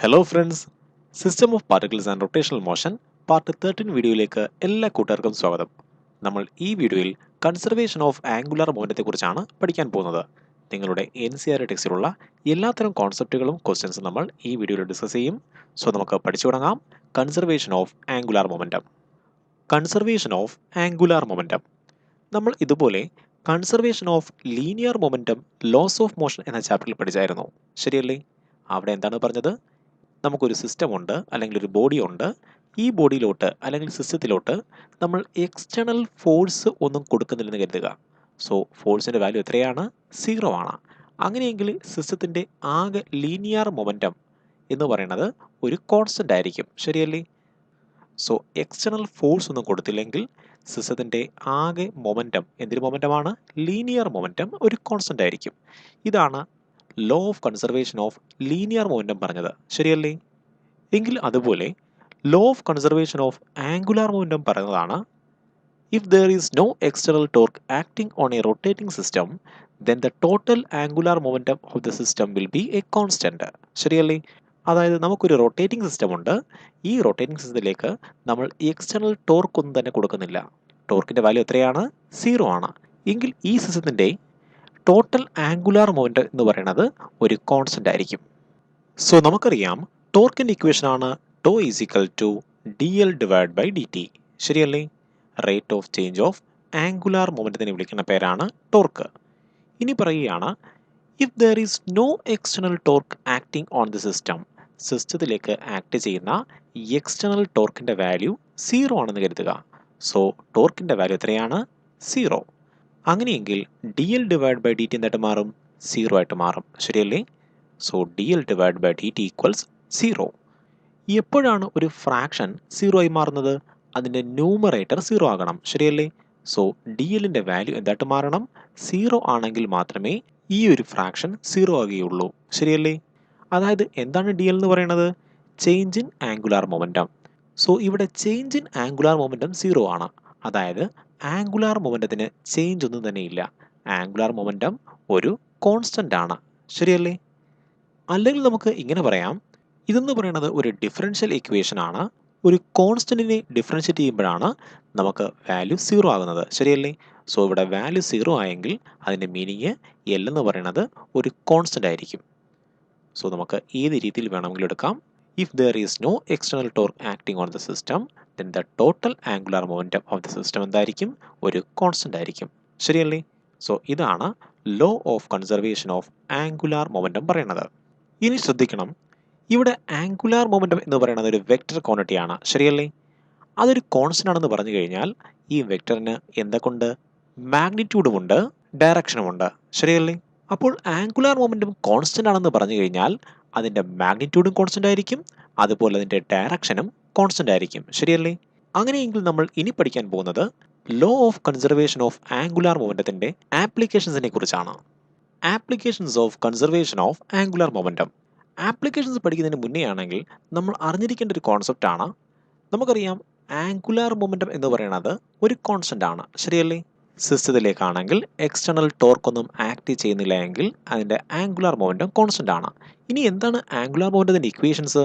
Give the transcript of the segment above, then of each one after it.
Hello friends, system of particles and rotational motion part 13 വീഡിയോയിലേക്ക് എല്ലാ കൂട്ടുകാർക്കും സ്വാഗതം. നമ്മൾ ഈ വീഡിയോയിൽ കൺസർവേഷൻ ഓഫ് ആംഗുലാർ മൊമെന്റത്തെ കുറിച്ചാണ് പഠിക്കാൻ പോകുന്നത്. നിങ്ങളുടെ NCERT ടെക്സ്റ്റിലുള്ള എല്ലാത്തരം കോൺസെപ്റ്റുകളും ക്വസ്റ്റ്യൻസും നമ്മൾ ഈ വീഡിയോയിൽ ഡിസ്കസ് ചെയ്യും. സോ നമുക്ക് പഠിച്ചു തുടങ്ങാം. Conservation of angular momentum. Conservation of angular momentum. നമ്മൾ ഇതുപോലെ conservation of linear momentum, laws of motion എന്ന ചാപ്റ്ററിൽ പഠിച്ചായിരുന്നു, ശരിയല്ലേ? അവിടെ എന്താണ് പറഞ്ഞത്? നമുക്കൊരു സിസ്റ്റം ഉണ്ട്, അല്ലെങ്കിൽ ഒരു ബോഡി ഉണ്ട്. ഈ ബോഡിയിലോട്ട് അല്ലെങ്കിൽ സിസ്റ്റത്തിലോട്ട് നമ്മൾ എക്സ്റ്റേണൽ ഫോഴ്സ് ഒന്നും കൊടുക്കുന്നില്ലെന്ന് കരുതുക. സോ ഫോഴ്സിൻ്റെ വാല്യൂ എത്രയാണ്? 0 ആണ്. അങ്ങനെയെങ്കിൽ സിസ്റ്റത്തിൻ്റെ ആകെ ലീനിയർ മൊമെൻറ്റം എന്ന് പറയുന്നത് ഒരു കോൺസ്റ്റൻ്റ് ആയിരിക്കും, ശരിയല്ലേ? സോ എക്സ്റ്റേണൽ ഫോഴ്സ് ഒന്നും കൊടുത്തില്ലെങ്കിൽ സിസ്റ്റത്തിൻ്റെ ആകെ മൊമെൻറ്റം എന്തൊരു മൊമെൻറ്റമാണ്? ലീനിയർ മൊമെൻറ്റം ഒരു കോൺസ്റ്റൻ്റ് ആയിരിക്കും. ഇതാണ് law of conservation of linear momentum പറഞ്ഞത്, ശരിയല്ലേ? എങ്കിൽ അതുപോലെ law of conservation of angular momentum പറയുന്നതാണ്, if there is no external torque acting on a rotating system then the total angular momentum of the system will be a constant, ശരിയല്ലേ? അതായത് നമുക്കൊരു rotating system ഉണ്ട്. ഈ rotating സിസ്റ്റത്തിലേക്ക് നമ്മൾ external torque ഒന്നും തന്നെ കൊടുക്കുന്നില്ല. ടോർക്കിന്റെ വാല്യൂ എത്രയാണ്? 0 ആണ്. എങ്കിൽ ഈ സിസ്റ്റത്തിന്റെ ടോട്ടൽ ആംഗുലാർ മൊമെന്റ് എന്ന് പറയുന്നത് ഒരു കോൺസ്റ്റന്റ് ആയിരിക്കും. സോ നമുക്കറിയാം, ടോർക്കിന്റെ ഇക്വേഷൻ ആണ് tau is equal to dl divide by dt, ശരിയല്ലേ? Rate of change of angular മൊമെന്റത്തിനെ വിളിക്കുന്ന പേരാണ് ടോർക്ക്. ഇനി പറയുകയാണ്, if there is no external torque acting on the system, സിസ്റ്റത്തിലേക്ക് ആക്ട് ചെയ്യുന്ന എക്സ്റ്റേണൽ ടോർക്കിന്റെ വാല്യൂ 0 ആണെന്ന് കരുതുക. സോ ടോർക്കിന്റെ വാല്യൂ എത്രയാണ്? 0. അങ്ങനെയെങ്കിൽ dl ഡിവൈഡ് ബൈ dt എന്തായിട്ട് മാറും? 0 ആയിട്ട് മാറും, ശരിയല്ലേ? So dl divide by dt equals 0. എപ്പോഴാണ് ഒരു ഫ്രാക്ഷൻ 0 ആയി മാറുന്നത്? അതിൻ്റെ ന്യൂമറേറ്റർ 0 ആകണം, ശരിയല്ലേ? സോ dlന്റെ വാല്യൂ എന്തായിട്ട് മാറണം? 0 ആണെങ്കിൽ മാത്രമേ ഈ ഒരു ഫ്രാക്ഷൻ 0 ആകുകയുള്ളൂ, ശരിയല്ലേ? അതായത് എന്താണ് dl എന്ന് പറയുന്നത്? Change in angular momentum. So ഇവിടെ ചേഞ്ച് ഇൻ ആംഗുലാർ മൊമെന്റം 0 ആണ്. അതായത് ആംഗുലാർ മൊമെന്റത്തിന് ചേഞ്ച് ഒന്നും തന്നെ ഇല്ല. ആംഗുലാർ മൊമെന്റം ഒരു കോൺസ്റ്റന്റ് ആണ്, ശരിയല്ലേ? അല്ലെങ്കിൽ നമുക്ക് ഇങ്ങനെ പറയാം, ഇതെന്ന് പറയുന്നത് ഒരു ഡിഫറൻഷ്യൽ ഇക്വേഷൻ ആണ്. ഒരു കോൺസ്റ്റന്റിനെ ഡിഫറൻഷ്യേറ്റ് ചെയ്യുമ്പോഴാണ് നമുക്ക് വാല്യൂ 0 ആകുന്നത്, ശരിയല്ലേ? സോ ഇവിടെ വാല്യൂ 0 ആയെങ്കിൽ അതിൻ്റെ മീനിങ് എൽ എന്ന് പറയുന്നത് ഒരു കോൺസ്റ്റന്റ് ആയിരിക്കും. സോ നമുക്ക് ഏത് രീതിയിൽ വേണമെങ്കിലും എടുക്കാം. If there is no external torque acting on the system then the total angular momentum of the system എന്തായിരിക്കും? ഒരു കോൺസ്റ്റന്റ് ആയിരിക്കും, ശരിയല്ലേ? സോ ഇതാണ് law of conservation of angular momentum പറയുന്നത്. ഇനി ശ്രദ്ധിക്കണം, ഇവിടെ ആംഗുലാർ മൊമെന്റം എന്ന് പറയുന്നത് ഒരു വെക്റ്റർ ക്വാണ്ടിറ്റി ആണ്, ശരിയല്ലേ? അതൊരു കോൺസ്റ്റന്റ് ആണെന്ന് പറഞ്ഞു കഴിഞ്ഞാൽ ഈ വെക്റ്ററിന് എന്തൊക്കെയുണ്ട്? മാഗ്നിറ്റ്യൂഡുമുണ്ട്, ഡയറക്ഷനുമുണ്ട്, ശരിയല്ലേ? അപ്പോൾ ആംഗുലാർ മൊമെന്റം കോൺസ്റ്റന്റ് ആണെന്ന് പറഞ്ഞു കഴിഞ്ഞാൽ അതിൻ്റെ മാഗ്നിറ്റ്യൂഡും കോൺസ്റ്റന്റ് ആയിരിക്കും, അതുപോലെ അതിൻ്റെ ഡയറക്ഷനും കോൺസ്റ്റന്റ് ആയിരിക്കും, ശരിയല്ലേ? അങ്ങനെയെങ്കിൽ നമ്മൾ ഇനി പഠിക്കാൻ പോകുന്നത് law of conservation of angular മൊമെന്റത്തിന്റെ ആപ്ലിക്കേഷൻസിനെ കുറിച്ചാണ്. Applications of conservation of angular momentum. Applications പഠിക്കുന്നതിന് മുന്നേ ആണെങ്കിൽ നമ്മൾ അറിഞ്ഞിരിക്കേണ്ട ഒരു കോൺസെപ്റ്റ് ആണ്, നമുക്കറിയാം ആംഗുലാർ മൊമെന്റം എന്ന് പറയുന്നത് ഒരു കോൺസ്റ്റന്റ് ആണ്, ശരിയല്ലേ? സിസ്റ്റത്തിലേക്കാണെങ്കിൽ എക്സ്റ്റേണൽ ടോർക്ക് ഒന്നും ആക്ട് ചെയ്യുന്നില്ല എങ്കിൽ അതിൻ്റെ ആംഗുലാർ മൊമെന്റം കോൺസ്റ്റന്റ് ആണ്. ഇനി എന്താണ് ആംഗുലാർ മൊമെന്റത്തിന്റെ ഇക്വേഷൻസ്?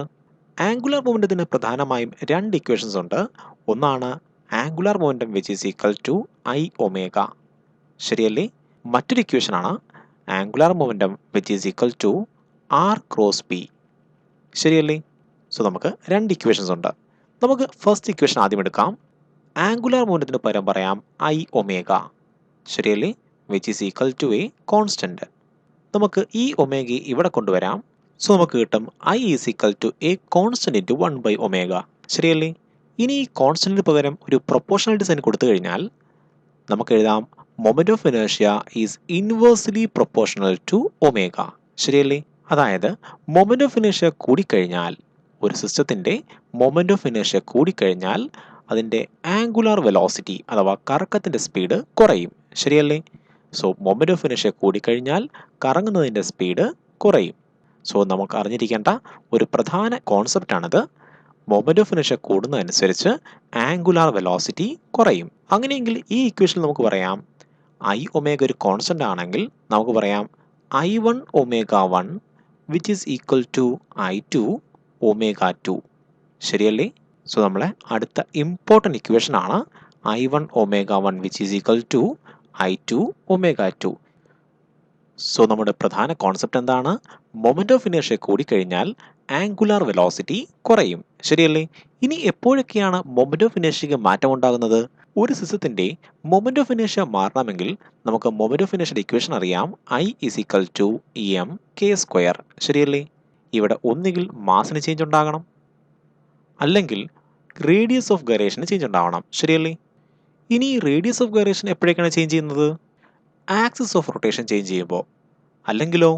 ആംഗുലാർ മൊമെന്റത്തിന് പ്രധാനമായും രണ്ട് ഇക്വേഷൻസ് ഉണ്ട്. ഒന്നാണ് angular momentum which is equal to I omega, ശരിയല്ലേ? മറ്റൊരു ഇക്വേഷൻ ആണ് angular momentum which is equal to R cross P, ശരിയല്ലേ? സോ നമുക്ക് രണ്ട് ഇക്വേഷൻസ് ഉണ്ട്. നമുക്ക് ഫസ്റ്റ് ഇക്വേഷൻ ആദ്യം എടുക്കാം. ആംഗുലാർ മൊമെന്റത്തിന് പകരം പറയാം ഐ ഒമേഗ, ശരിയല്ലേ? Which is equal to a constant. നമുക്ക് ഈ ഒമേഗയെ ഇവിടെ കൊണ്ടുവരാം. സോ നമുക്ക് കിട്ടും I is equal to a constant into 1 by omega, ശരിയല്ലേ? ഇനി ഈ കോൺസ്റ്റന്റിന് പകരം ഒരു പ്രൊപ്പോർഷണൽ സൈൻ കൊടുത്തു കഴിഞ്ഞാൽ നമുക്ക് എഴുതാം moment of inertia is inversely proportional to omega, ശരിയല്ലേ? അതായത് മൊമെന്റ് ഓഫ് ഇനേർഷ്യ കൂടിക്കഴിഞ്ഞാൽ, ഒരു സിസ്റ്റത്തിന്റെ മൊമെന്റ് ഓഫ് ഇനേർഷ്യ കൂടിക്കഴിഞ്ഞാൽ അതിൻ്റെ ആംഗുലാർ വെലോസിറ്റി അഥവാ കറക്കത്തിൻ്റെ സ്പീഡ് കുറയും, ശരിയല്ലേ? സോ മൊമെന്റ് ഓഫ് ഇനേർഷ്യ കൂടിക്കഴിഞ്ഞാൽ കറങ്ങുന്നതിൻ്റെ സ്പീഡ് കുറയും. സോ നമുക്ക് അറിഞ്ഞിരിക്കേണ്ട ഒരു പ്രധാന കോൺസെപ്റ്റ് ആണിത്. മൊമെന്റ് ഓഫ് ഇനേർഷ്യ കൂടുന്നതനുസരിച്ച് ആംഗുലാർ വെലോസിറ്റി കുറയും. അങ്ങനെയെങ്കിൽ ഈ ഇക്വേഷൻ നമുക്ക് പറയാം, ഐ ഒമേഗ ഒരു കോൺസ്റ്റന്റ് ആണെങ്കിൽ നമുക്ക് പറയാം I1 omega 1 which is equal to I2 ω2. ശരിയല്ലേ? സോ നമ്മളെ അടുത്ത ഇമ്പോർട്ടൻറ്റ് ഇക്വേഷൻ ആണ് I1 ω1 which is equal to I2 ω2. So നമ്മുടെ പ്രധാന കോൺസെപ്റ്റ് എന്താണ്? മൊമെന്റ് ഓഫ് ഇനേർഷ്യ കൂടിക്കഴിഞ്ഞാൽ ആംഗുലാർ വെലോസിറ്റി കുറയും. ശരിയല്ലേ? ഇനി എപ്പോഴൊക്കെയാണ് മൊമെന്റ് ഓഫ് ഇനേർഷ്യക്ക് മാറ്റം ഉണ്ടാകുന്നത്? ഒരു സിസ്റ്റത്തിന്റെ മൊമെന്റ് ഓഫ് ഇനേർഷ്യ മാറണമെങ്കിൽ നമുക്ക് മൊമെന്റ് ഓഫ് ഇനേർഷ്യയുടെ ഇക്വേഷൻ അറിയാം. I is equal to mk². ശരിയല്ലേ? ഇവിടെ ഒന്നുകിൽ മാസിന് ചേഞ്ച് ഉണ്ടാകണം, അല്ലെങ്കിൽ റേഡിയസ് ഓഫ് ഗൈറേഷന് ചേഞ്ച് ഉണ്ടാവണം. ശരിയല്ലേ? ഇനി റേഡിയസ് ഓഫ് ഗൈറേഷൻ എപ്പോഴേക്കാണ് ചേഞ്ച് ചെയ്യുന്നത്? ആക്സിസ് ഓഫ് റൊട്ടേഷൻ ചേഞ്ച് ചെയ്യുമ്പോൾ. അല്ലെങ്കിലോ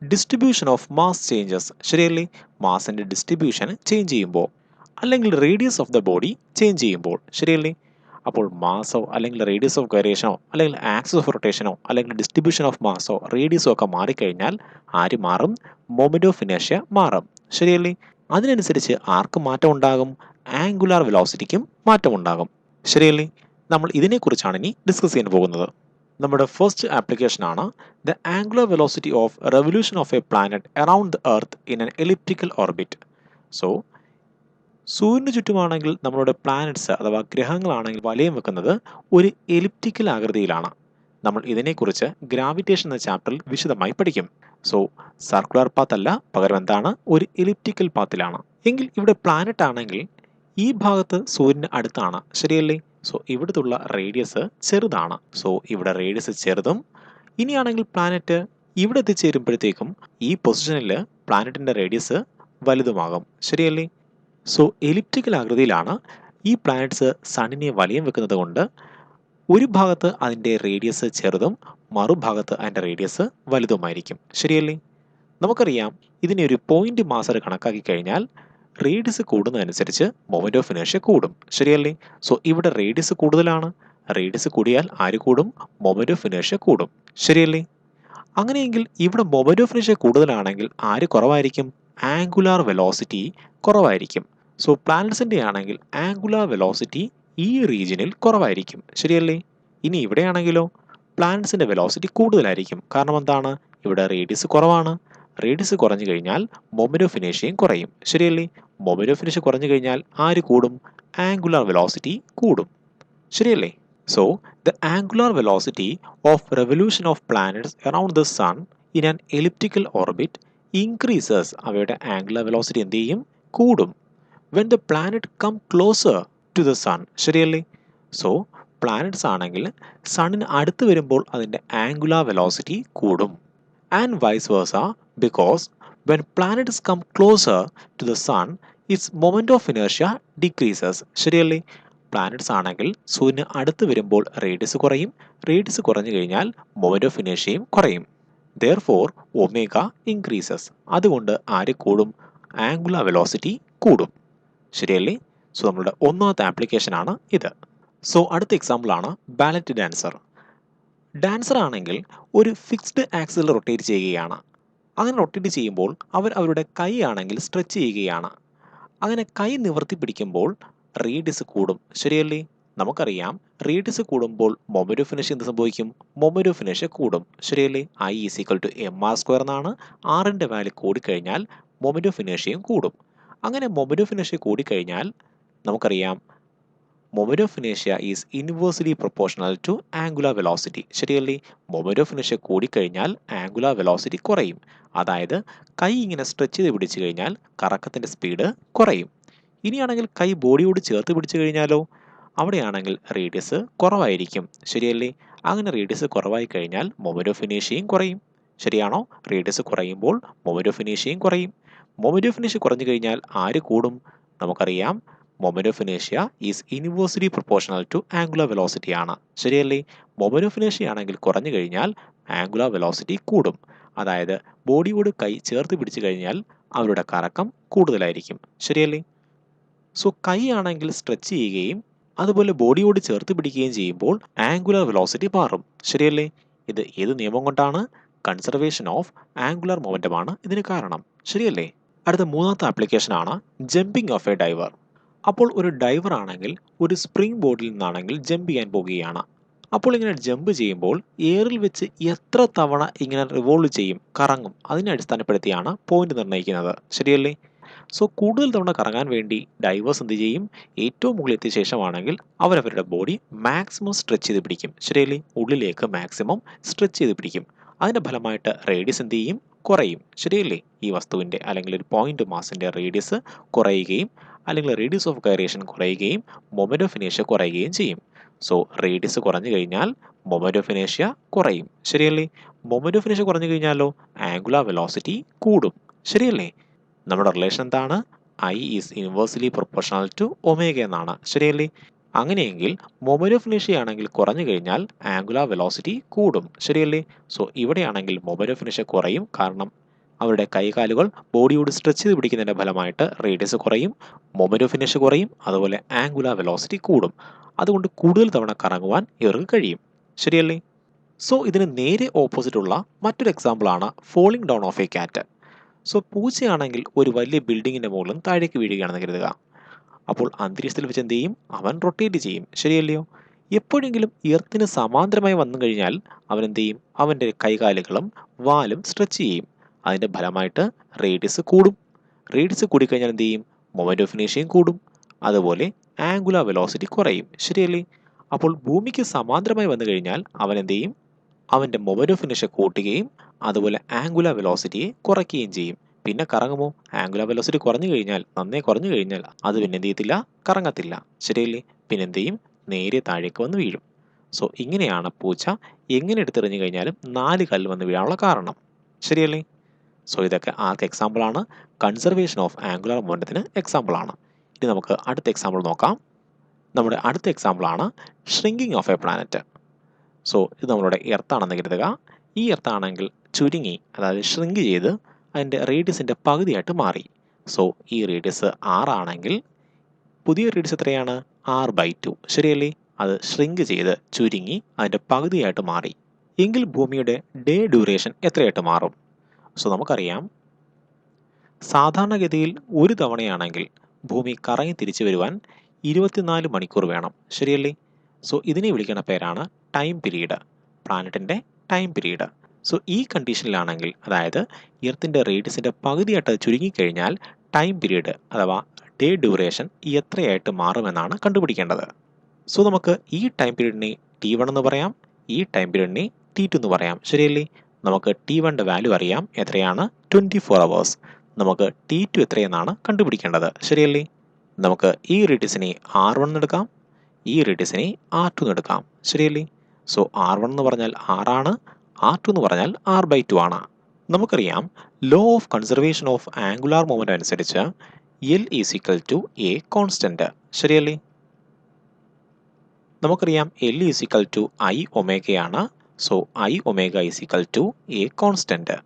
ഡിസ്ട്രിബ്യൂഷൻ ഓഫ് മാസ് ചേഞ്ചസ്. ശരിയല്ലേ? മാസിൻ്റെ ഡിസ്ട്രിബ്യൂഷൻ ചേഞ്ച് ചെയ്യുമ്പോൾ, അല്ലെങ്കിൽ radius of the body change ചെയ്യുമ്പോൾ. ശരിയല്ലേ? അപ്പോൾ മാസോ അല്ലെങ്കിൽ റേഡിയസ് ഓഫ് ഗൈറേഷനോ അല്ലെങ്കിൽ ആക്സിസ് ഓഫ് റൊട്ടേഷനോ അല്ലെങ്കിൽ ഡിസ്ട്രിബ്യൂഷൻ ഓഫ് മാസോ റേഡിയസോ ഒക്കെ മാറിക്കഴിഞ്ഞാൽ ആര് മാറും? മൊമെന്റ് ഓഫ് ഇനേർഷ്യ മാറും. ശരിയല്ലേ? അതിനനുസരിച്ച് ആർക്ക് മാറ്റം ഉണ്ടാകും? ആംഗുലാർ വെലോസിറ്റിക്കും മാറ്റമുണ്ടാകും. ശരിയല്ലേ? നമ്മൾ ഇതിനെക്കുറിച്ചാണ് ഇനി ഡിസ്കസ് ചെയ്യാൻ പോകുന്നത്. നമ്മുടെ ഫസ്റ്റ് ആപ്ലിക്കേഷൻ ആണ് the angular velocity of revolution of A planet around the earth in an elliptical orbit. So സൂര്യന് ചുറ്റുമാണെങ്കിൽ നമ്മളുടെ പ്ലാനറ്റ്സ് അഥവാ ഗ്രഹങ്ങളാണെങ്കിൽ വലയം വെക്കുന്നത് ഒരു എലിപ്റ്റിക്കൽ ആകൃതിയിലാണ്. നമ്മൾ ഇതിനെക്കുറിച്ച് ഗ്രാവിറ്റേഷൻ എന്ന ചാപ്റ്ററിൽ വിശദമായി പഠിക്കും. സോ സർക്കുലർ പാത്ത് അല്ല, പകരം എന്താണ്? ഒരു എലിപ്റ്റിക്കൽ പാത്തിലാണ്. എങ്കിൽ ഇവിടെ പ്ലാനറ്റ് ആണെങ്കിൽ ഈ ഭാഗത്ത് സൂര്യന് അടുത്താണ്. ശരിയല്ലേ? സോ ഇവിടുത്തുള്ള റേഡിയസ് ചെറുതാണ്. സോ ഇവിടെ റേഡിയസ് ചെറുതും, ഇനിയാണെങ്കിൽ പ്ലാനറ്റ് ഇവിടെ എത്തിച്ചേരുമ്പോഴത്തേക്കും ഈ പൊസിഷനിൽ പ്ലാനറ്റിൻ്റെ റേഡിയസ് വലുതുമാകും. ശരിയല്ലേ? സോ എലിപ്റ്റിക്കൽ ആകൃതിയിലാണ് ഈ പ്ലാനറ്റ്സ് സണ്ണിനെ വലയം വെക്കുന്നത് കൊണ്ട് ഒരു ഭാഗത്ത് അതിൻ്റെ റേഡിയസ് ചെറുതും മറുഭാഗത്ത് അതിൻ്റെ റേഡിയസ് വലുതുമായിരിക്കും. ശരിയല്ലേ? നമുക്കറിയാം ഇതിനെ ഒരു പോയിന്റ് മാസർ കണക്കാക്കി കഴിഞ്ഞാൽ റേഡിയസ് കൂടുന്നതനുസരിച്ച് മൊമെന്റ് ഓഫ് ഇനേർഷ്യ കൂടും. ശരിയല്ലേ? സോ ഇവിടെ റേഡിയസ് കൂടുതലാണ്. റേഡിയസ് കൂടിയാൽ ആര് കൂടും? മൊമെന്റ് ഓഫ് ഇനേർഷ്യ കൂടും. ശരിയല്ലേ? അങ്ങനെയെങ്കിൽ ഇവിടെ മൊമെന്റ് ഓഫ് ഇനേർഷ്യ കൂടുതലാണെങ്കിൽ ആര് കുറവായിരിക്കും? ആംഗുലാർ വെലോസിറ്റി കുറവായിരിക്കും. സോ പ്ലാനറ്റ്സിൻ്റെ ആണെങ്കിൽ ആംഗുലാർ വെലോസിറ്റി ഈ റീജിയനിൽ കുറവായിരിക്കും. ശരിയല്ലേ? ഇനി ഇവിടെയാണെങ്കിലോ പ്ലാനറ്റ്സിൻ്റെ വെലോസിറ്റി കൂടുതലായിരിക്കും. കാരണം എന്താണ്? ഇവിടെ റേഡിയസ് കുറവാണ്. റേഡിയസ് കുറഞ്ഞു കഴിഞ്ഞാൽ മൊമെന്റ് ഓഫ് ഇനേർഷ്യയും കുറയും. ശരിയല്ലേ? മൊമെന്റ് ഓഫ് ഇനേർഷ്യ കുറഞ്ഞു കഴിഞ്ഞാൽ ആര് കൂടും? ആംഗുലാർ വെലോസിറ്റി കൂടും. ശരിയല്ലേ? So the angular velocity of revolution of planets around the sun in an elliptical orbit increases. അവയുടെ ആംഗുലാർ വെലോസിറ്റി എന്ത് ചെയ്യും? കൂടും. When the planet come closer to the sun. ശരിയല്ലേ? സോ പ്ലാനറ്റ്സ് ആണെങ്കിൽ സണ്ണിന് അടുത്ത് വരുമ്പോൾ അതിൻ്റെ ആംഗുലാർ വെലോസിറ്റി കൂടും. And vice versa, because when planets come closer to the sun its moment of inertia decreases. ശരിയല്ലേ? പ്ലാനറ്റ്സ് ആണെങ്കിൽ സൂര്യന് അടുത്ത് വരുമ്പോൾ റേഡിയസ് കുറയും. റേഡിയസ് കുറഞ്ഞു കഴിഞ്ഞാൽ മൊമെന്റ് ഓഫ് ഇനേർഷ്യയും കുറയും. Therefore omega increases. അതുകൊണ്ട് ആര് കൂടും? ആംഗുലാർ വെലോസിറ്റി കൂടും. ശരിയല്ലേ? സോ നമ്മളുടെ ഒന്നാമത്തെ ആപ്ലിക്കേഷൻ ആണ് ഇത്. സോ അടുത്ത എക്സാമ്പിൾ ആണ് ബാലറ്റ് ഡാൻസർ. ഡാൻസർ ആണെങ്കിൽ ഒരു ഫിക്സ്ഡ് ആക്സിൽ റൊട്ടേറ്റ് ചെയ്യുകയാണ്. അങ്ങനെ റൊട്ടേറ്റ് ചെയ്യുമ്പോൾ അവരുടെ കൈ ആണെങ്കിൽ സ്ട്രെച്ച് ചെയ്യുകയാണ്. അങ്ങനെ കൈ നിവർത്തി പിടിക്കുമ്പോൾ റേഡിയസ് കൂടും. ശരിയല്ലേ? നമുക്കറിയാം റേഡിയസ് കൂടുമ്പോൾ മൊമെന്റ് ഓഫ് ഇനേർഷ്യ എന്ത് സംഭവിക്കും? മൊമെന്റ് ഓഫ് ഇനേർഷ്യ കൂടും. ശരിയല്ലേ? I is equal to mr² എന്നാണ്. ആറിൻ്റെ വാല്യൂ കൂടിക്കഴിഞ്ഞാൽ മൊമെന്റ് ഓഫ് ഇനേർഷ്യയും കൂടും. അങ്ങനെ മൊമെന്റ് ഓഫ് ഇനേർഷ്യ കൂടിക്കഴിഞ്ഞാൽ നമുക്കറിയാം moment of inertia is inversely proportional to angular velocity. ശരിയല്ലേ? മൊമെന്റ് ഓഫ് ഇനേർഷ്യ കൂടിക്കഴിഞ്ഞാൽ ആംഗുലാർ വെലോസിറ്റി കുറയും. അതായത് കൈ ഇങ്ങനെ സ്ട്രെച്ച് ചെയ്ത് പിടിച്ചു കഴിഞ്ഞാൽ കറക്കത്തിൻ്റെ സ്പീഡ് കുറയും. ഇനിയാണെങ്കിൽ കൈ ബോഡിയോട് ചേർത്ത് പിടിച്ചു കഴിഞ്ഞാലോ അവിടെയാണെങ്കിൽ റേഡിയസ് കുറവായിരിക്കും. ശരിയല്ലേ? അങ്ങനെ റേഡിയസ് കുറവായി കഴിഞ്ഞാൽ മൊമെന്റ് ഓഫ് ഇനേർഷ്യയും കുറയും. ശരിയാണോ? റേഡിയസ് കുറയുമ്പോൾ മൊമെന്റ് ഓഫ് ഇനേർഷ്യയും കുറയും. മൊമെന്റ് ഓഫ് ഇനേർഷ്യ കുറഞ്ഞു കഴിഞ്ഞാൽ ആര് കൂടും? നമുക്കറിയാം moment of inertia is inversely proportional to angular velocity ആണ്. ശരിയല്ലേ? മൊമെന്റ് ഓഫ് ഇനേർഷ്യ ആണെങ്കിൽ കുറഞ്ഞു കഴിഞ്ഞാൽ ആംഗുലാർ വെലോസിറ്റി കൂടും. അതായത് ബോഡിയോട് കൈ ചേർത്ത് പിടിച്ചു കഴിഞ്ഞാൽ അവരുടെ കറക്കം കൂടുതലായിരിക്കും. ശരിയല്ലേ? സോ കൈ ആണെങ്കിൽ സ്ട്രെച്ച് ചെയ്യുകയും അതുപോലെ ബോഡിയോട് ചേർത്ത് പിടിക്കുകയും ചെയ്യുമ്പോൾ ആംഗുലാർ വെലോസിറ്റി മാറും. ശരിയല്ലേ? ഇത് ഏത് നിയമം കൊണ്ടാണ്? കൺസർവേഷൻ ഓഫ് ആംഗുലാർ മൊമെന്റമാണ് ഇതിന് കാരണം. ശരിയല്ലേ? അടുത്ത മൂന്നാമത്തെ ആപ്ലിക്കേഷൻ ആണ് ജമ്പിങ് ഓഫ് എ ഡൈവർ. അപ്പോൾ ഒരു ഡൈവർ ആണെങ്കിൽ ഒരു സ്പ്രിംഗ് ബോർഡിൽ നിന്നാണെങ്കിൽ ജമ്പ് ചെയ്യാൻ പോകുകയാണ്. അപ്പോൾ ഇങ്ങനെ ജമ്പ് ചെയ്യുമ്പോൾ എയറിൽ വെച്ച് എത്ര തവണ ഇങ്ങനെ റിവോൾവ് ചെയ്യും, കറങ്ങും, അതിനെ അടിസ്ഥാനപ്പെടുത്തിയാണ് പോയിന്റ് നിർണ്ണയിക്കുന്നത്. ശരിയല്ലേ? സോ കൂടുതൽ തവണ കറങ്ങാൻ വേണ്ടി ഡൈവേഴ്സ് എന്ത് ചെയ്യും? ഏറ്റവും മുകളിൽ എത്തിയ ശേഷമാണെങ്കിൽ അവരവരുടെ ബോഡി മാക്സിമം സ്ട്രെച്ച് ചെയ്ത് പിടിക്കും. ശരിയല്ലേ? ഉള്ളിലേക്ക് മാക്സിമം സ്ട്രെച്ച് ചെയ്ത് പിടിക്കും. അതിൻ്റെ ഫലമായിട്ട് റേഡിയസ് എന്ത് ചെയ്യും? കുറയും. ശരിയല്ലേ? ഈ വസ്തുവിൻ്റെ അല്ലെങ്കിൽ ഒരു പോയിന്റ് മാസിൻ്റെ റേഡിയസ് കുറയുകയും അല്ലെങ്കിൽ റേഡിയസ് ഓഫ് ഗൈറേഷൻ കുറയുകയും മൊമെന്റ് ഓഫ് ഇനേഷ്യ കുറയുകയും ചെയ്യും. സോ റേഡിയസ് കുറഞ്ഞു കഴിഞ്ഞാൽ മൊമെന്റ് ഓഫ് ഇനേഷ്യ കുറയും. ശരിയല്ലേ? മൊമെന്റ് ഓഫ് ഇനേഷ്യ കുറഞ്ഞു കഴിഞ്ഞാലോ ആംഗുലാർ വെലോസിറ്റി കൂടും. ശരിയല്ലേ? നമ്മുടെ റിലേഷൻ എന്താണ്? I is inversely proportional to omega എന്നാണ്. ശരിയല്ലേ? അങ്ങനെയെങ്കിൽ മൊമെന്റ് ഓഫ് ഇനേഷ്യ ആണെങ്കിൽ കുറഞ്ഞു കഴിഞ്ഞാൽ ആംഗുലാർ വെലോസിറ്റി കൂടും. ശരിയല്ലേ? സോ ഇവിടെയാണെങ്കിൽ മൊമെന്റ് ഓഫ് ഇനേഷ്യ കുറയും. കാരണം അവരുടെ കൈകാലുകൾ ബോഡിയോട് സ്ട്രെച്ച് ചെയ്ത് പിടിക്കുന്നതിൻ്റെ ഫലമായിട്ട് റേഡിയസ് കുറയും, മൊമെന്റ് ഓഫ് ഇനേഷ്യ കുറയും, അതുപോലെ ആംഗുലാർ വെലോസിറ്റി കൂടും. അതുകൊണ്ട് കൂടുതൽ തവണ കറങ്ങുവാൻ ഇവർക്ക് കഴിയും. ശരിയല്ലേ? സോ ഇതിന് നേരെ ഓപ്പോസിറ്റുള്ള മറ്റൊരു എക്സാമ്പിളാണ് falling down of a cat. So പൂച്ചയാണെങ്കിൽ ഒരു വലിയ ബിൽഡിങ്ങിൻ്റെ മുകളിൽ താഴേക്ക് വീഴുകയാണെന്ന് കരുതുക. അപ്പോൾ അന്തരീക്ഷത്തിൽ വെച്ച് എന്ത് ചെയ്യും? അവൻ റൊട്ടേറ്റ് ചെയ്യും. ശരിയല്ലയോ? എപ്പോഴെങ്കിലും എർത്തിന് സമാന്തരമായി വന്നു കഴിഞ്ഞാൽ അവൻ എന്ത് ചെയ്യും? അവൻ്റെ കൈകാലുകളും വാലും സ്ട്രെച്ച് ചെയ്യും. അതിൻ്റെ ഫലമായിട്ട് റേഡിയസ് കൂടും. റേഡിയസ് കൂടിക്കഴിഞ്ഞാൽ എന്ത് ചെയ്യും? മൊമെന്റ് ഓഫ് ഇനേഷ്യയും കൂടും. അതുപോലെ ആംഗുലാർ വെലോസിറ്റി കുറയും. ശരിയല്ലേ? അപ്പോൾ ഭൂമിക്ക് സമാന്തരമായി വന്നു കഴിഞ്ഞാൽ അവൻ എന്ത് ചെയ്യും? അവൻ്റെ മൊമെന്റ് ഓഫ് ഇനേഷ്യ കൂട്ടുകയും അതുപോലെ ആംഗുലാർ വെലോസിറ്റിയെ കുറയ്ക്കുകയും ചെയ്യും. പിന്നെ കറങ്ങുമോ? ആംഗുലാർ വെലോസിറ്റി കുറഞ്ഞു കഴിഞ്ഞാൽ, നന്നേ കുറഞ്ഞു കഴിഞ്ഞാൽ അത് പിന്നെ എന്ത് ചെയ്യത്തില്ല? കറങ്ങത്തില്ല. ശരിയല്ലേ? പിന്നെ എന്ത് ചെയ്യും? നേരെ താഴേക്ക് വന്ന് വീഴും. സോ ഇങ്ങനെയാണ് പൂച്ച എങ്ങനെ എടുത്തെറിഞ്ഞു കഴിഞ്ഞാലും 4 കാലിൽ വന്ന് വീഴാനുള്ള കാരണം. ശരിയല്ലേ? സോ ഇതൊക്കെ ആർക്ക് എക്സാമ്പിളാണ്? കൺസർവേഷൻ ഓഫ് ആംഗുലാർ മൊമെന്റത്തിന് എക്സാമ്പിളാണ്. ഇനി നമുക്ക് അടുത്ത എക്സാമ്പിൾ നോക്കാം. നമ്മുടെ അടുത്ത എക്സാമ്പിളാണ് shrinking of A planet. So ഇത് നമ്മളുടെ എർത്താണെന്ന് കരുതുക. ഈ എർത്താണെങ്കിൽ ചുരുങ്ങി, അതായത് ഷ്രിങ്ക് ചെയ്ത് അതിൻ്റെ റേഡിയസിൻ്റെ പകുതിയായിട്ട് മാറി. സോ ഈ റേഡിയസ് 6 ആണെങ്കിൽ പുതിയ റേഡിയസ് എത്രയാണ്? 6/2. ശരിയല്ലേ? അത് ഷ്രിങ്ക് ചെയ്ത് ചുരുങ്ങി അതിൻ്റെ പകുതിയായിട്ട് മാറി. എങ്കിൽ ഭൂമിയുടെ ഡേ ഡ്യൂറേഷൻ എത്രയായിട്ട് മാറും? സോ നമുക്കറിയാം, സാധാരണഗതിയിൽ ഒരു തവണയാണെങ്കിൽ ഭൂമി കറങ്ങി തിരിച്ചു വരുവാൻ 24 മണിക്കൂർ വേണം. ശരിയല്ലേ? സോ ഇതിനെ വിളിക്കുന്ന പേരാണ് ടൈം പീരീഡ്, പ്ലാനറ്റിൻ്റെ ടൈം പീരീഡ്. സോ ഈ കണ്ടീഷനിലാണെങ്കിൽ, അതായത് എർത്തിൻ്റെ റേഡിയസിൻ്റെ പകുതിയായിട്ട് ചുരുങ്ങിക്കഴിഞ്ഞാൽ ടൈം പീരീഡ് അഥവാ ഡേ ഡ്യൂറേഷൻ എത്രയായിട്ട് മാറുമെന്നാണ് കണ്ടുപിടിക്കേണ്ടത്. സോ നമുക്ക് ഈ ടൈം പീരീഡിനെ T1 എന്ന് പറയാം, ഈ ടൈം പീരീഡിനെ T2 എന്ന് പറയാം. ശരിയല്ലേ? നമുക്ക് T1ൻ്റെ വാല്യൂ അറിയാം, എത്രയാണ്? 24 hours. നമുക്ക് T2 എത്രയെന്നാണ് കണ്ടുപിടിക്കേണ്ടത്. ശരിയല്ലേ? നമുക്ക് ഈ റേഡിയസിനെ R1 എന്ന് എടുക്കാം, ഈ റേഡിയസിനെ R2 എന്ന് എടുക്കാം. ശരിയല്ലേ? സോ R1 എന്ന് പറഞ്ഞാൽ 6 ആണ്, R2 എന്ന് പറഞ്ഞാൽ 6/2 ആണ്. നമുക്കറിയാം, law of conservation of angular moment അനുസരിച്ച് L is equal to a constant. ശരിയല്ലേ? നമുക്കറിയാം L is equal to I ഒമേഗയാണ്. So I omega is equal to a constant.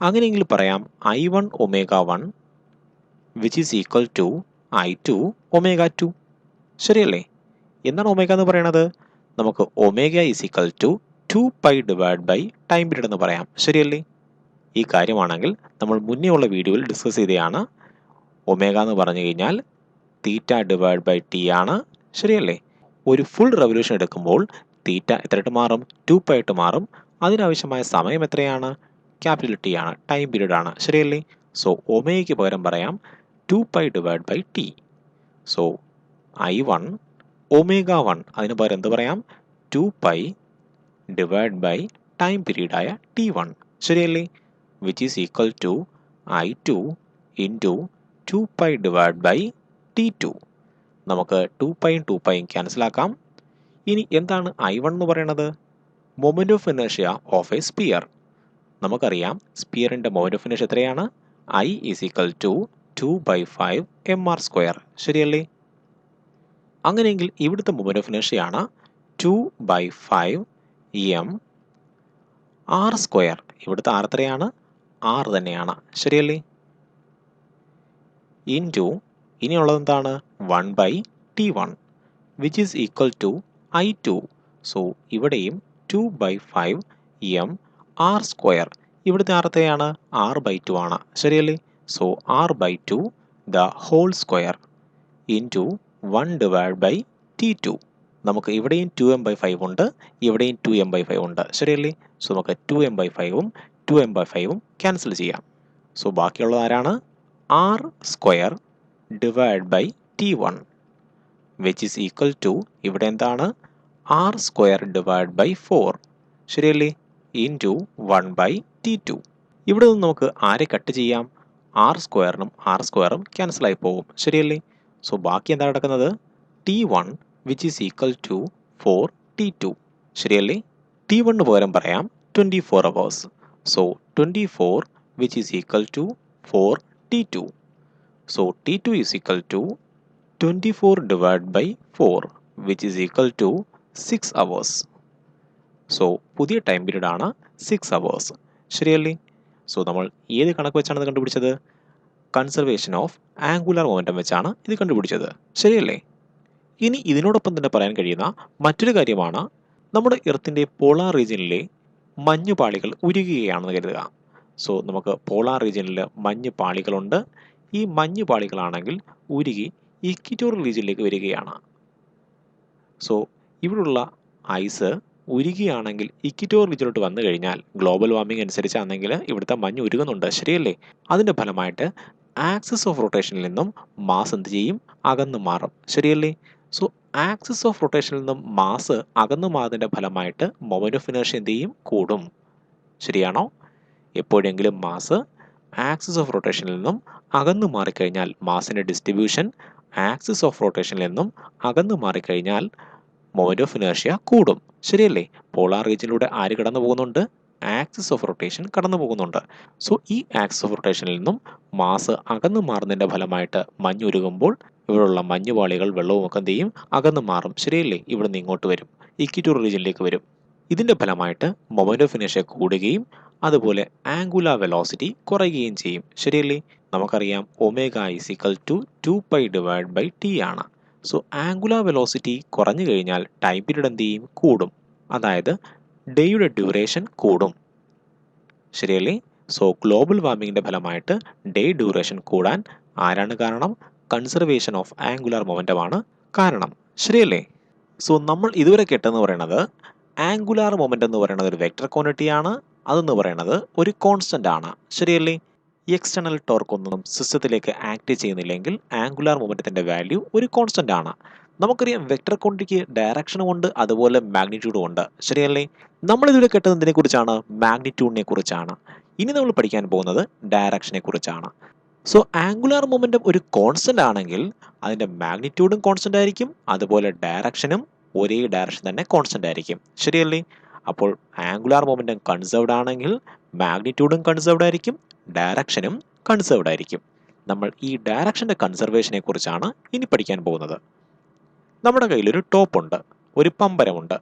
അങ്ങനെയെങ്കിൽ പറയാം I1 omega 1 which is equal to I2 omega 2. ശരിയല്ലേ? എന്താണ് omega എന്ന് പറയുന്നത്? നമുക്ക് omega is equal to 2π divide by time period എന്ന് പറയാം. ശരിയല്ലേ? ഈ കാര്യമാണെങ്കിൽ നമ്മൾ മുന്നേ ഉള്ള വീഡിയോയിൽ ഡിസ്കസ് ചെയ്തതാണ്. ഒമേഗ എന്ന് പറഞ്ഞു കഴിഞ്ഞാൽ തീറ്റ ഡിവൈഡ് ബൈ ടി ആണ്. ശരിയല്ലേ? ഒരു ഫുൾ റെവല്യൂഷൻ എടുക്കുമ്പോൾ തീറ്റ എത്രയായിട്ട് മാറും? 2π ആയിട്ട് മാറും. അതിനാവശ്യമായ സമയം എത്രയാണ്? ക്യാപിറ്റൽ ടി ആണ്, ടൈം പീരീഡ് ആണ്. ശരിയല്ലേ? സോ ഒമേഗയ്ക്ക് പകരം പറയാം 2π divide by T. So I1 omega 1 അതിന് പകരം എന്ത് പറയാം? 2π ഡിവൈഡ് ബൈ ടൈം പീരീഡായ T1. ശരിയല്ലേ? Which is equal to I2 into 2π divide by T2. നമുക്ക് 2πയും 2πയും ക്യാൻസലാക്കാം. ഇനി എന്താണ് I1 എന്ന് പറയുന്നത്? മൊമെന്റ് ഓഫ് ഇനേഷ്യ ഓഫ് എ സ്പിയർ. നമുക്കറിയാം സ്പിയറിൻ്റെ മൊമെന്റ് ഓഫ് ഇനേഷ്യ എത്രയാണ്? I is equal to 2/5 mr². ശരിയല്ലേ? അങ്ങനെയെങ്കിൽ ഇവിടുത്തെ മൊമെന്റ് ഓഫ് ഇനേഷ്യയാണ് 2/5 mr². ഇവിടുത്തെ R എത്രയാണ്? 6 തന്നെയാണ്. ശരിയല്ലേ? ഇൻറ്റു ഇനിയുള്ളത് എന്താണ്? 1/T1 which is equal to I2. So ഇവിടെയും 2/5 mr². ഇവിടുത്തെ R എത്രയാണ്? 6/2 ആണ്. ശരിയല്ലേ? So R/2 the whole square into 1 divide by T2. നമുക്ക് ഇവിടെയും 2m/5 ഉണ്ട്, ഇവിടെയും 2m/5 ഉണ്ട്. ശരിയല്ലേ? സോ നമുക്ക് 2m/5ഉം 2m/5 ക്യാൻസൽ ചെയ്യാം. സോ ബാക്കിയുള്ളത് ആരാണ്? R square divide by T1 which is equal to ഇവിടെ എന്താണ്? ആർ സ്ക്വയർ ഡിവൈഡ് ബൈ 4 ശരിയല്ലേ? Into 1/T2. ഇവിടെ നിന്ന് നമുക്ക് ആരെ കട്ട് ചെയ്യാം? ആർ സ്ക്വയറും ക്യാൻസലായി പോകും ശരിയല്ലേ? സോ ബാക്കി എന്താ നടക്കുന്നത്? T1 which is equal to 4T2 ശരിയല്ലേ? T1 പകരം പറയാം 24 hours. So 24 which is equal to 4T2. So T2 is equal to 24 divided by 4 which is equal to 6 hours. So പുതിയ ടൈം പീരീഡ് ആണ് 6 hours ശരിയല്ലേ? So നമ്മൾ ഏത് കണക്ക് വെച്ചാണ് ഇത് കണ്ടുപിടിച്ചത്? കൺസർവേഷൻ ഓഫ് ആംഗുലാർ മൊമെൻറ്റം വെച്ചാണ് ഇത് കണ്ടുപിടിച്ചത് ശരിയല്ലേ? ഇനി ഇതിനോടൊപ്പം തന്നെ പറയാൻ കഴിയുന്ന മറ്റൊരു കാര്യമാണ് നമ്മുടെ എർത്തിൻ്റെ പോളാർ റീജിയനിലെ മഞ്ഞുപാളികൾ ഉരുകുകയാണെന്ന് കരുതുക. സോ നമുക്ക് പോളാർ റീജിയനിൽ മഞ്ഞ് പാളികളുണ്ട്. ഈ മഞ്ഞ് പാളികളാണെങ്കിൽ ഉരുകി ഇക്വിറ്റോറിയൽ റീജിയനിലേക്ക് വരികയാണ്. സോ ഇവിടുള്ള ഐസ് ഉരുകിയാണെങ്കിൽ ഇക്വിറ്റോറിയൽ റീജിയനിലോട്ട് വന്നു കഴിഞ്ഞാൽ ഗ്ലോബൽ വാർമിംഗ് അനുസരിച്ചാണെങ്കിൽ ഇവിടുത്തെ മഞ്ഞ് ഉരുകുന്നുണ്ട് ശരിയല്ലേ? അതിൻ്റെ ഫലമായിട്ട് ആക്സിസ് ഓഫ് റൊട്ടേഷനിൽ നിന്നും മാസ് എന്ത് ചെയ്യും? അകന്നു മാറും ശരിയല്ലേ? സോ ആക്സിസ് ഓഫ് റൊട്ടേഷനിൽ നിന്നും മാസ് അകന്നു മാറുന്നതിൻ്റെ ഫലമായിട്ട് മൊമെന്റ് ഓഫ് ഇനേർഷ്യ എന്ത് ചെയ്യും? കൂടും. ശരിയാണോ? എപ്പോഴെങ്കിലും മാസ് ആക്സിസ് ഓഫ് റൊട്ടേഷനിൽ നിന്നും അകന്നു മാറിക്കഴിഞ്ഞാൽ മാസിൻ്റെ ഡിസ്ട്രിബ്യൂഷൻ ആക്സിസ് ഓഫ് റൊട്ടേഷനിൽ നിന്നും അകന്നു മാറിക്കഴിഞ്ഞാൽ മൊമെന്റ് ഓഫ് ഇനേർഷ്യ കൂടും ശരിയല്ലേ? പോളാർ റീജിയനിലൂടെ ആര് കടന്നു പോകുന്നുണ്ട്? ആക്സിസ് ഓഫ് റൊട്ടേഷൻ കടന്നു പോകുന്നുണ്ട്. സോ ഈ ആക്സിസ് ഓഫ് റൊട്ടേഷനിൽ നിന്നും മാസ് അകന്നു മാറുന്നതിൻ്റെ ഫലമായിട്ട് മഞ്ഞുരുകുമ്പോൾ ഇവിടെയുള്ള മഞ്ഞുപാളികൾ വെള്ളവും ഒക്കെ എന്ത് ചെയ്യും? അകന്നു മാറും ശരിയല്ലേ? ഇവിടെ നിന്ന് ഇങ്ങോട്ട് വരും, ഇക്വിറ്റോറിയൽ റീജിയനിലേക്ക് വരും. ഇതിൻ്റെ ഫലമായിട്ട് മൊമെന്റ് ഓഫ് ഇനേർഷ്യ കൂടുകയും അതുപോലെ ആംഗുലാർ വെലോസിറ്റി കുറയുകയും ചെയ്യും ശരിയല്ലേ? നമുക്കറിയാം omega is equal to 2π divide by T ആണ്. സോ ആംഗുലാർ വെലോസിറ്റി കുറഞ്ഞു കഴിഞ്ഞാൽ ടൈം പീരീഡ് എന്ത് ചെയ്യും? കൂടും. അതായത് ഡേയുടെ ഡ്യൂറേഷൻ കൂടും ശരിയല്ലേ? സോ ഗ്ലോബൽ വാർമിങ്ങിൻ്റെ ഫലമായിട്ട് ഡേ ഡ്യൂറേഷൻ കൂടാൻ ആരാണ് കാരണം? കൺസർവേഷൻ ഓഫ് ആംഗുലാർ മൊമെൻറ്റം ആണ് കാരണം ശരിയല്ലേ? സോ നമ്മൾ ഇതുവരെ കേട്ടെന്ന് പറയുന്നത് ആംഗുലാർ മൊമെൻറ്റം എന്ന് പറയുന്നത് ഒരു വെക്റ്റർ ക്വാണ്ടിറ്റി ആണ്. അതെന്ന് പറയുന്നത് ഒരു കോൺസ്റ്റന്റ് ആണ് ശരിയല്ലേ? എക്സ്റ്റേണൽ ടോർക്ക് ഒന്നും സിസ്റ്റത്തിലേക്ക് ആക്ട് ചെയ്യുന്നില്ലെങ്കിൽ ആംഗുലാർ മൊമെൻറ്റത്തിൻ്റെ വാല്യൂ ഒരു കോൺസ്റ്റന്റ് ആണ്. നമുക്കറിയാം വെക്റ്റർ ക്വാണ്ടിറ്റിക്ക് ഡയറക്ഷനും ഉണ്ട് അതുപോലെ മാഗ്നിറ്റ്യൂഡും ഉണ്ട് ശരിയല്ലേ? നമ്മളിതുവരെ കേട്ടത് എന്തിനെ കുറിച്ചാണ്? മാഗ്നിറ്റ്യൂഡിനെ കുറിച്ചാണ്. ഇനി നമ്മൾ പഠിക്കാൻ പോകുന്നത് ഡയറക്ഷനെ കുറിച്ചാണ്. സോ ആംഗുലാർ മൊമെൻറ്റം ഒരു കോൺസ്റ്റന്റ് ആണെങ്കിൽ അതിൻ്റെ മാഗ്നിറ്റ്യൂഡും കോൺസ്റ്റന്റ് ആയിരിക്കും, അതുപോലെ ഡയറക്ഷനും ഒരേ ഡയറക്ഷൻ തന്നെ കോൺസ്റ്റന്റ് ആയിരിക്കും ശരിയല്ലേ? അപ്പോൾ ആംഗുലാർ മൊമെൻറ്റം കൺസേർവ്ഡ് ആണെങ്കിൽ മാഗ്നിറ്റ്യൂഡും കൺസേർവ്ഡ് ആയിരിക്കും, ഡയറക്ഷനും കൺസേർവ്ഡ് ആയിരിക്കും. നമ്മൾ ഈ ഡയറക്ഷൻ്റെ കൺസർവേഷനെ കുറിച്ചാണ് ഇനി പഠിക്കാൻ പോകുന്നത്. നമ്മുടെ കയ്യിലൊരു ടോപ്പുണ്ട്, ഒരു പമ്പരമുണ്ട്.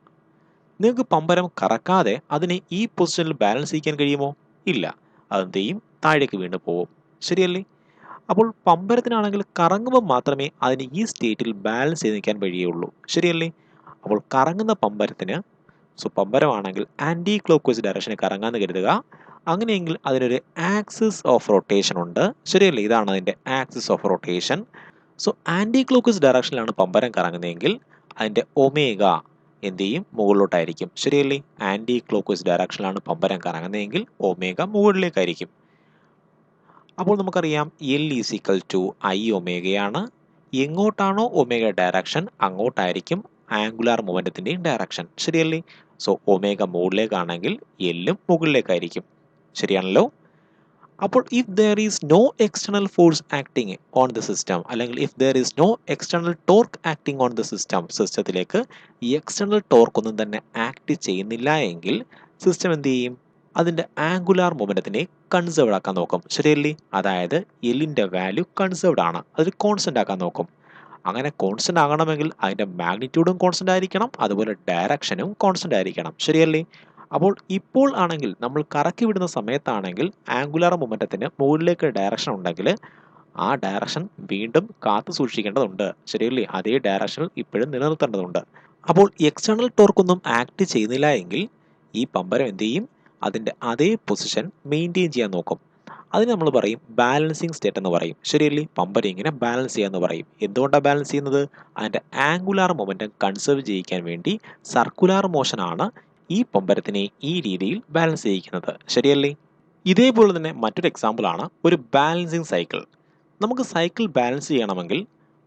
നിങ്ങൾക്ക് പമ്പരം കറക്കാതെ അതിനെ ഈ പൊസിഷനിൽ ബാലൻസ് ചെയ്യാൻ കഴിയുമോ? ഇല്ല, അതെന്ത് ചെയ്യും? താഴേക്ക് വീണ് പോവും ശരിയല്ലേ? അപ്പോൾ പമ്പരത്തിനാണെങ്കിൽ കറങ്ങുമ്പോൾ മാത്രമേ അതിന് ഈ സ്റ്റേറ്റിൽ ബാലൻസ് ചെയ്ത് നിൽക്കാൻ കഴിയുള്ളൂ ശരിയല്ലേ? അപ്പോൾ കറങ്ങുന്ന പമ്പരത്തിന്, സോ പമ്പരമാണെങ്കിൽ ആൻറ്റി ക്ലോക്ക് വൈസ് ഡയറക്ഷന് കറങ്ങാമെന്ന് കരുതുക. അങ്ങനെയെങ്കിൽ അതിനൊരു ആക്സിസ് ഓഫ് റൊട്ടേഷൻ ഉണ്ട് ശരിയല്ലേ? ഇതാണ് അതിൻ്റെ axis of rotation. So anticlockwise ഡയറക്ഷനിലാണ് പമ്പരം കറങ്ങുന്നതെങ്കിൽ അതിൻ്റെ ഒമേഗ എന്ത് ചെയ്യും? മുകളിലോട്ടായിരിക്കും ശരിയല്ലേ? ആൻറ്റി ക്ലോക്ക് വൈസ് ഡയറക്ഷനിലാണ് പമ്പരം കറങ്ങുന്നതെങ്കിൽ ഒമേഗ മുകളിലേക്കായിരിക്കും. അപ്പോൾ നമുക്കറിയാം L is equal to I ഒമേഗയാണ്. എങ്ങോട്ടാണോ ഒമേഗ ഡയറക്ഷൻ അങ്ങോട്ടായിരിക്കും ആംഗുലാർ മൊമെൻറ്റത്തിൻ്റെയും ഡയറക്ഷൻ ശരിയല്ലേ? സോ ഒമേഗ മുകളിലേക്കാണെങ്കിൽ എല്ലും മുകളിലേക്കായിരിക്കും ശരിയാണല്ലോ? അപ്പോൾ if there is no external force acting on the system, അല്ലെങ്കിൽ if there is no external torque acting on the system, സിസ്റ്റത്തിലേക്ക് ഈ എക്സ്റ്റേണൽ ടോർക്ക് ഒന്നും തന്നെ ആക്ട് ചെയ്യുന്നില്ല എങ്കിൽ സിസ്റ്റം എന്ത് ചെയ്യും? അതിൻ്റെ ആംഗുലാർ മൊമെൻറ്റത്തിനെ കൺസേർവ്ഡ് ആക്കാൻ നോക്കും ശരിയല്ലേ? അതായത് എല്ലിൻ്റെ വാല്യൂ കൺസേർവ്ഡ് ആണ്, അതൊരു കോൺസ്റ്റന്റ് ആക്കാൻ നോക്കും. അങ്ങനെ കോൺസ്റ്റന്റ് ആകണമെങ്കിൽ അതിൻ്റെ മാഗ്നിറ്റ്യൂഡും കോൺസ്റ്റന്റ് ആയിരിക്കണം, അതുപോലെ ഡയറക്ഷനും കോൺസ്റ്റന്റ് ആയിരിക്കണം ശരിയല്ലേ? അപ്പോൾ ഇപ്പോൾ ആണെങ്കിൽ നമ്മൾ കറക്കി വിടുന്ന സമയത്താണെങ്കിൽ ആംഗുലാർ മൊമെൻറ്റത്തിന് മുകളിലേക്ക് ഡയറക്ഷൻ ഉണ്ടെങ്കിൽ ആ ഡയറക്ഷൻ വീണ്ടും കാത്തു സൂക്ഷിക്കേണ്ടതുണ്ട് ശരിയല്ലേ? അതേ ഡയറക്ഷനിൽ ഇപ്പോഴും നിലനിർത്തേണ്ടതുണ്ട്. അപ്പോൾ എക്സ്റ്റേണൽ ടോർക്കൊന്നും ആക്ട് ചെയ്യുന്നില്ല എങ്കിൽ ഈ പമ്പരം എന്ത് ചെയ്യും? അതിൻ്റെ അതേ പൊസിഷൻ മെയിൻറ്റെയിൻ ചെയ്യാൻ നോക്കും. അതിന് നമ്മൾ പറയും ബാലൻസിങ് സ്റ്റേറ്റ് എന്ന് പറയും ശരിയല്ലേ? പമ്പരം ഇങ്ങനെ ബാലൻസ് ചെയ്യാന്ന് പറയും. എന്തുകൊണ്ടാണ് ബാലൻസ് ചെയ്യുന്നത്? അതിൻ്റെ ആംഗുലാർ മൊമെൻറ്റം കൺസേർവ് ചെയ്യിക്കാൻ വേണ്ടി സർക്കുലാർ മോഷനാണ് ഈ പമ്പരത്തിനെ ഈ രീതിയിൽ ബാലൻസ് ചെയ്യിക്കുന്നത് ശരിയല്ലേ? ഇതേപോലെ തന്നെ മറ്റൊരു എക്സാമ്പിളാണ് ഒരു ബാലൻസിങ് സൈക്കിൾ. നമുക്ക് സൈക്കിൾ ബാലൻസ് ചെയ്യണമെങ്കിൽ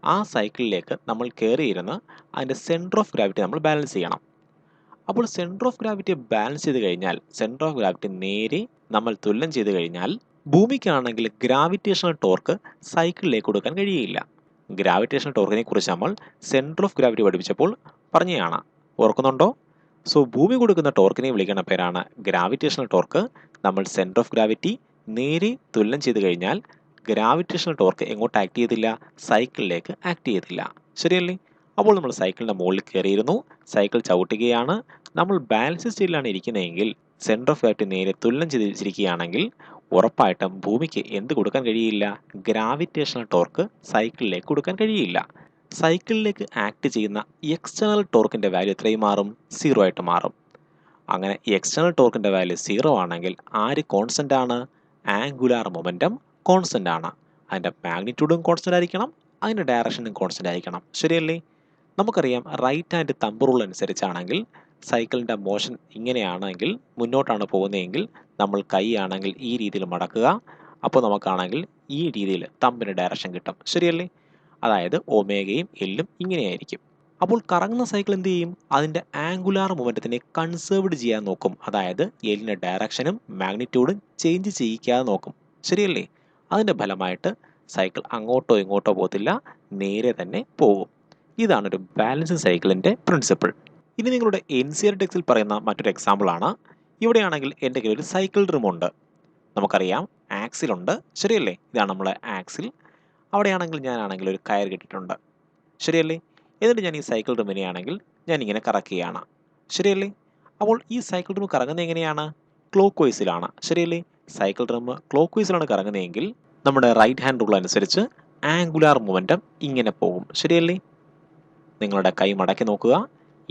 ആ സൈക്കിളിലേക്ക് നമ്മൾ കയറിയിരുന്ന് അതിൻ്റെ സെൻറ്റർ ഓഫ് ഗ്രാവിറ്റി നമ്മൾ ബാലൻസ് ചെയ്യണം. അപ്പോൾ സെൻറ്റർ ഓഫ് ഗ്രാവിറ്റി ബാലൻസ് ചെയ്ത് കഴിഞ്ഞാൽ, സെൻറ്റർ ഓഫ് ഗ്രാവിറ്റി നേരെ നമ്മൾ തുലനം ചെയ്ത് കഴിഞ്ഞാൽ, ഭൂമിക്കാണെങ്കിൽ ഗ്രാവിറ്റേഷണൽ ടോർക്ക് സൈക്കിളിലേക്ക് കൊടുക്കാൻ കഴിയില്ല. ഗ്രാവിറ്റേഷണൽ ടോർക്കിനെ കുറിച്ച് നമ്മൾ സെൻറ്റർ ഓഫ് ഗ്രാവിറ്റി പഠിപ്പിച്ചപ്പോൾ പറഞ്ഞതാണ്, ഓർക്കുന്നുണ്ടോ? സോ ഭൂമി കൊടുക്കുന്ന ടോർക്കിനെ വിളിക്കുന്ന പേരാണ് ഗ്രാവിറ്റേഷണൽ ടോർക്ക്. നമ്മൾ സെൻറ്റർ ഓഫ് ഗ്രാവിറ്റി നേരെ തുലനം ചെയ്ത് കഴിഞ്ഞാൽ ഗ്രാവിറ്റേഷണൽ ടോർക്ക് എങ്ങോട്ട് ആക്ട് ചെയ്തില്ല? സൈക്കിളിലേക്ക് ആക്ട് ചെയ്തില്ല. ശരിയല്ലേ? അപ്പോൾ നമ്മൾ സൈക്കിളിൻ്റെ മുകളിൽ കയറിയിരുന്നു, സൈക്കിൾ ചവിട്ടുകയാണ്. നമ്മൾ ബാലൻസ് സ്റ്റേറ്റിലാണ് ഇരിക്കുന്നതെങ്കിൽ, സെൻറ്റർ ഓഫ് ഗ്രാവിറ്റി നേരെ തുലനം ചെയ്ത് വെച്ചിരിക്കുകയാണെങ്കിൽ ഉറപ്പായിട്ടും ഭൂമിക്ക് എന്ത് കൊടുക്കാൻ കഴിയില്ല? ഗ്രാവിറ്റേഷണൽ ടോർക്ക് സൈക്കിളിലേക്ക് കൊടുക്കാൻ കഴിയില്ല. സൈക്കിളിലേക്ക് ആക്ട് ചെയ്യുന്ന എക്സ്റ്റേണൽ ടോർക്കിൻ്റെ വാല്യൂ എത്രയും മാറും? 0 ആയിട്ട് മാറും. അങ്ങനെ എക്സ്റ്റേണൽ ടോർക്കിൻ്റെ വാല്യൂ 0 ആണെങ്കിൽ ആര് കോൺസ്റ്റൻ്റ് ആണ്? ആംഗുലാർ മൊമെൻറ്റം കോൺസ്റ്റൻ്റ് ആണ്. അതിൻ്റെ മാഗ്നിറ്റ്യൂഡും കോൺസ്റ്റൻ്റ് ആയിരിക്കണം, അതിൻ്റെ ഡയറക്ഷനും കോൺസ്റ്റൻ്റ് ആയിരിക്കണം. ശരിയല്ലേ? നമുക്കറിയാം, റൈറ്റ് ഹാൻഡ് തമ്പ് റൂൾ അനുസരിച്ചാണെങ്കിൽ സൈക്കിളിൻ്റെ മോഷൻ ഇങ്ങനെയാണെങ്കിൽ, മുന്നോട്ടാണ് പോകുന്നതെങ്കിൽ നമ്മൾ കൈ ആണെങ്കിൽ ഈ രീതിയിൽ മടക്കുക. അപ്പോൾ നമുക്കാണെങ്കിൽ ഈ രീതിയിൽ തമ്പിന് ഡയറക്ഷൻ കിട്ടും. ശരിയല്ലേ? അതായത് ഒമേഗയും എല്ലും ഇങ്ങനെയായിരിക്കും. അപ്പോൾ കറങ്ങുന്ന സൈക്കിൾ എന്ത് ചെയ്യും? അതിൻ്റെ ആംഗുലാർ മൊമെൻറ്റത്തിനെ കൺസേർവ്ഡ് ചെയ്യാൻ നോക്കും. അതായത് എല്ലിൻ്റെ ഡയറക്ഷനും മാഗ്നിറ്റ്യൂഡും ചേഞ്ച് ചെയ്യിക്കാതെ നോക്കും. ശരിയല്ലേ? അതിൻ്റെ ഫലമായിട്ട് സൈക്കിൾ അങ്ങോട്ടോ ഇങ്ങോട്ടോ പോകത്തില്ല, നേരെ തന്നെ പോകും. ഇതാണ് ഒരു ബാലൻസിങ് സൈക്കിളിൻ്റെ പ്രിൻസിപ്പിൾ. ഇനി നിങ്ങളുടെ NCERT ടെക്സ്റ്റിൽ പറയുന്ന മറ്റൊരു എക്സാമ്പിളാണ്. ഇവിടെയാണെങ്കിൽ എൻ്റെ കയ്യിൽ ഒരു സൈക്കിൾ റിമുണ്ട്. നമുക്കറിയാം ആക്സിലുണ്ട്. ശരിയല്ലേ? ഇതാണ് നമ്മളെ ആക്സിൽ. അവിടെയാണെങ്കിൽ ഞാനാണെങ്കിൽ ഒരു കയർ കെട്ടിയിട്ടുണ്ട്. ശരിയല്ലേ? എന്നിട്ട് ഞാൻ ഈ സൈക്കിൾ റിമിനെയാണെങ്കിൽ ഞാൻ ഇങ്ങനെ കറക്കുകയാണ്. ശരിയല്ലേ? അപ്പോൾ ഈ സൈക്കിൾ റിം കറങ്ങുന്നത് എങ്ങനെയാണ്? ക്ലോക്ക് വൈസിലാണ്. ശരിയല്ലേ? സൈക്കിൾ റിം ക്ലോക്ക് വൈസിലാണ് കറങ്ങുന്നതെങ്കിൽ നമ്മുടെ റൈറ്റ് ഹാൻഡ് റൂൾ അനുസരിച്ച് ആംഗുലാർ മൊമെൻറ്റം ഇങ്ങനെ പോകും. ശരിയല്ലേ? നിങ്ങളുടെ കൈ മടക്കി നോക്കുക.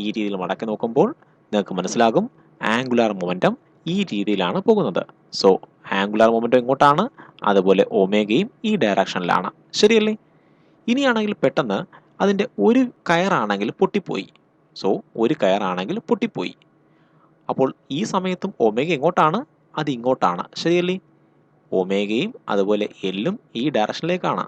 ഈ രീതിയിൽ മടക്കി നോക്കുമ്പോൾ നിങ്ങൾക്ക് മനസ്സിലാകും ആംഗുലാർ മൊമെൻറ്റം ഈ രീതിയിലാണ് പോകുന്നത്. സോ ആംഗുലാർ മൊമെൻറ്റം ഇങ്ങോട്ടാണ്, അതുപോലെ ഒമേഗയും ഈ ഡയറക്ഷനിലാണ്. ശരിയല്ലേ? ഇനിയാണെങ്കിൽ പെട്ടെന്ന് അതിൻ്റെ ഒരു കയറാണെങ്കിൽ പൊട്ടിപ്പോയി. സോ ഒരു കയറാണെങ്കിൽ പൊട്ടിപ്പോയി. അപ്പോൾ ഈ സമയത്തും ഒമേഗ എങ്ങോട്ടാണ്? അത് ഇങ്ങോട്ടാണ്. ശരിയല്ലേ? ഒമേഗയും അതുപോലെ എല്ലും ഈ ഡയറക്ഷനിലേക്കാണ്.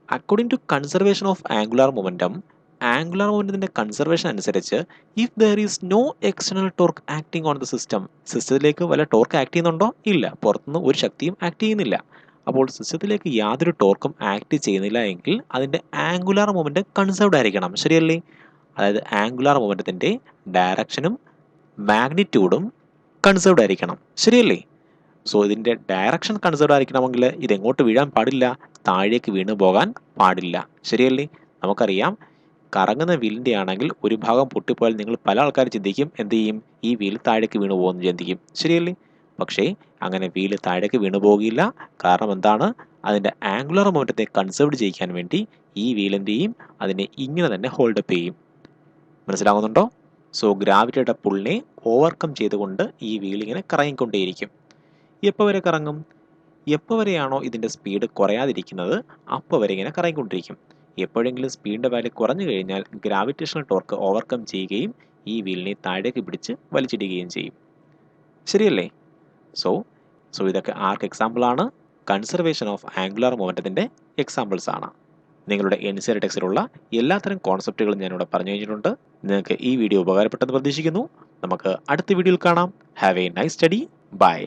According to conservation of angular momentum, angular മൊമെൻറ്റത്തിൻ്റെ കൺസർവേഷൻ അനുസരിച്ച് if there is no external torque acting on the system, സിസ്റ്റത്തിലേക്ക് വല്ല ടോർക്ക് ആക്ട് ചെയ്യുന്നുണ്ടോ? ഇല്ല. പുറത്തുനിന്ന് ഒരു ശക്തിയും ആക്ട് ചെയ്യുന്നില്ല. അപ്പോൾ സിസ്റ്റത്തിലേക്ക് യാതൊരു ടോർക്കും ആക്ട് ചെയ്യുന്നില്ല എങ്കിൽ അതിൻ്റെ ആംഗുലാർ മൊമെൻറ്റം കൺസേർവ്ഡ് ആയിരിക്കണം. ശരിയല്ലേ? അതായത് ആംഗുലാർ മൊമെൻറ്റത്തിൻ്റെ ഡയറക്ഷനും മാഗ്നിറ്റ്യൂഡും കൺസേർവ്ഡ് ആയിരിക്കണം. ശരിയല്ലേ? സോ ഇതിൻ്റെ ഡയറക്ഷൻ കൺസേർവ്ഡ് ആയിരിക്കണമെങ്കിൽ ഇതെങ്ങോട്ട് വീഴാൻ പാടില്ല? താഴേക്ക് വീണു പോകാൻ പാടില്ല. ശരിയല്ലേ? നമുക്കറിയാം, കറങ്ങുന്ന വീലിൻ്റെ ആണെങ്കിൽ ഒരു ഭാഗം പൊട്ടിപ്പോയാൽ നിങ്ങൾ പല ആൾക്കാർ ചിന്തിക്കും, എന്ത് ചെയ്യും? ഈ വീൽ താഴേക്ക് വീണു പോകുമെന്ന് ചിന്തിക്കും. ശരിയല്ലേ? പക്ഷേ അങ്ങനെ വീല് താഴേക്ക് വീണു പോകില്ല. കാരണം എന്താണ്? അതിൻ്റെ ആംഗുലാർ മൊമെൻറ്റത്തെ കൺസേർവ്ഡ് ചെയ്യിക്കാൻ വേണ്ടി ഈ വീൽ എന്ത് ചെയ്യും? അതിനെ ഇങ്ങനെ തന്നെ ഹോൾഡപ്പ് ചെയ്യും. മനസ്സിലാകുന്നുണ്ടോ? സോ ഗ്രാവിറ്റിയുടെ പുള്ളിനെ ഓവർകം ചെയ്തുകൊണ്ട് ഈ വീൽ ഇങ്ങനെ കറങ്ങിക്കൊണ്ടേയിരിക്കും. എപ്പോൾ വരെ കറങ്ങും? എപ്പോൾ വരെയാണോ ഇതിൻ്റെ സ്പീഡ് കുറയാതിരിക്കുന്നത് അപ്പോൾ വരെ ഇങ്ങനെ കറങ്ങിക്കൊണ്ടിരിക്കും. എപ്പോഴെങ്കിലും സ്പീഡിൻ്റെ വാല്യൂ കുറഞ്ഞു കഴിഞ്ഞാൽ ഗ്രാവിറ്റേഷണൽ ടോർക്ക് ഓവർകം ചെയ്യുകയും ഈ വീലിനെ താഴേക്ക് പിടിച്ച് വലിച്ചിടുകയും ചെയ്യും. ശരിയല്ലേ? സോ ഇതൊക്കെ ആർക്ക് എക്സാമ്പിളാണ്? കൺസർവേഷൻ ഓഫ് ആംഗുലാർ മൊമെൻറ്റത്തിൻ്റെ എക്സാമ്പിൾസ് ആണ്. നിങ്ങളുടെ NCERT ടെക്സ്റ്റിലുള്ള എല്ലാത്തരം കോൺസെപ്റ്റുകളും ഞാനിവിടെ പറഞ്ഞു കഴിഞ്ഞിട്ടുണ്ട്. നിങ്ങൾക്ക് ഈ വീഡിയോ ഉപകാരപ്പെട്ടെന്ന് പ്രതീക്ഷിക്കുന്നു. നമുക്ക് അടുത്ത വീഡിയോയിൽ കാണാം. Have a nice study. By.